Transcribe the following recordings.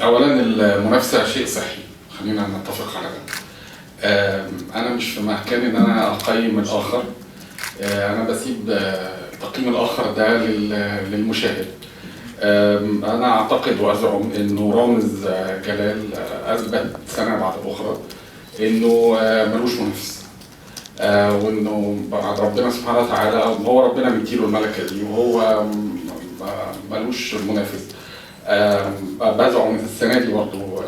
اولا المنافسه شيء صحي، خلينا نتفق على ده. انا مش في مكان ان انا اقيم الاخر، انا بسيب تقييم الاخر ده للمشاهد. انا اعتقد وازعم انه رامز جلال اثبت سنه بعد الاخرى انه ملوش منافس، وانه بعد ربنا سبحانه وتعالى هو ربنا مديله الملكه دي وهو ملوش منافس. بزعم السنه دي برضه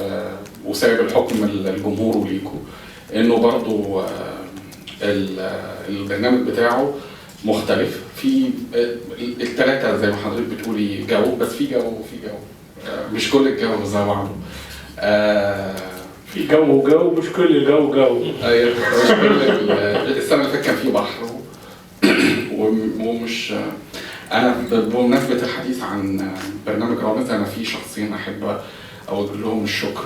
وسايب الحكم الجمهور وليكوا انه برضه البرنامج بتاعه مختلف في الثلاثه زي ما حضرتك بتقولي جو، بس في جو وفي جو، مش كل الجو زي بعضه. في جو وجو، مش كل الجو جو. ايوه، مش كل السنه اللي فاتت كان في بحر ومش. انا بمناسبه الحديث عن برنامج رامز، انا في شخصين احب اوجه لهم الشكر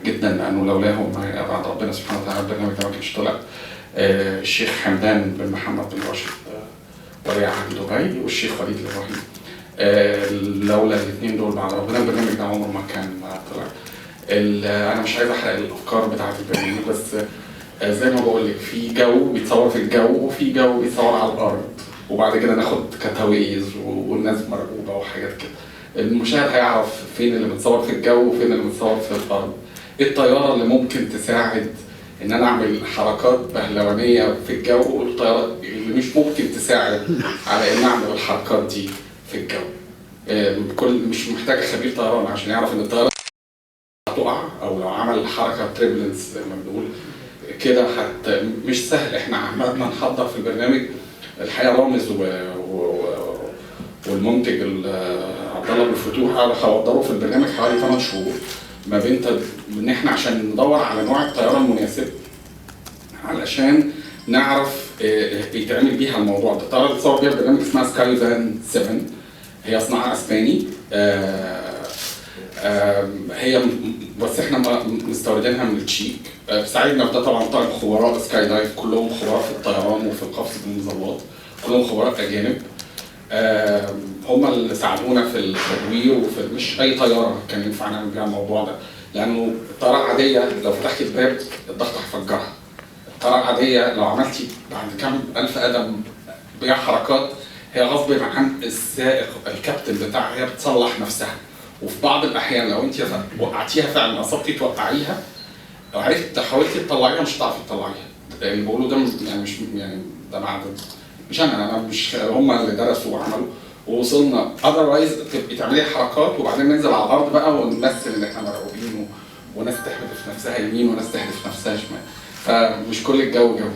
جدا، لانه لولاهم بعد ربنا سبحانه وتعالى البرنامج ده ما كانش طلع. الشيخ حمدان بن محمد بن راشد ولي عهد دبي، والشيخ وليد الابراهيم. لولا الاثنين دول بعد ربنا البرنامج ده عمره ما كان طلع. انا مش عايز احرق الافكار بتاعه البرنامج، بس زي ما بقول لك في جو بيتصور في الجو وفي جو بيتصور على الارض، وبعد كده ناخد كتاويز والناس مرغوبه وحاجات كده. المشاهد هيعرف فين اللي متصور في الجو وفين اللي متصور في الارض. ايه الطياره اللي ممكن تساعد ان انا اعمل حركات بهلوانيه في الجو، والطياره اللي مش ممكن تساعد على ان اعمل الحركات دي في الجو. مش محتاج خبير طيران عشان يعرف ان الطياره هتقع، او لو عمل حركه تريبلنس زي ما بنقول كده مش سهل. احنا عملنا نحضر في البرنامج الحقيقه رامز والمنتج عبد الله بن فتوح حضروا في البرنامج حوالي 8 شهور ما بين ان احنا عشان ندور على نوع الطياره المناسب علشان نعرف يتعمل بيها الموضوع ده. الطياره اللي اتصور بيها البرنامج اسمها سكاي فان 7، هي صناعه اسباني. هي بس احنا مستوردينها من التشيك. ساعدنا في ده طبعا خبراء سكاي دايف، كلهم خبراء في الطيران وفي القفز بالمظلات، كلهم خبراء اجانب. هم اللي ساعدونا في التدوير، وفي مش اي طياره كان ينفع نعمل بيها الموضوع ده، لانه الطياره العاديه لو فتحتي الباب الضغط هيفجرها. الطياره العاديه لو عملتي بعد كام الف قدم بيها حركات هي غصب عن السائق الكابتن بتاعها، هي بتصلح نفسها. وفي بعض الاحيان لو انت وقعتيها فعلا قصدتي توقعيها، لو عرفت حاولتي تطلعيها مش هتعرفي تطلعيها. اللي بقوله ده يعني مش يعني ده بعد مش انا مش هم اللي درسوا وعملوا ووصلنا. اذروايز تبقي تعملي حركات وبعدين ننزل على الارض بقى ونمثل ان احنا مرعوبين وناس تحدف نفسها يمين وناس تحدف نفسها شمال، فمش كل الجو جو.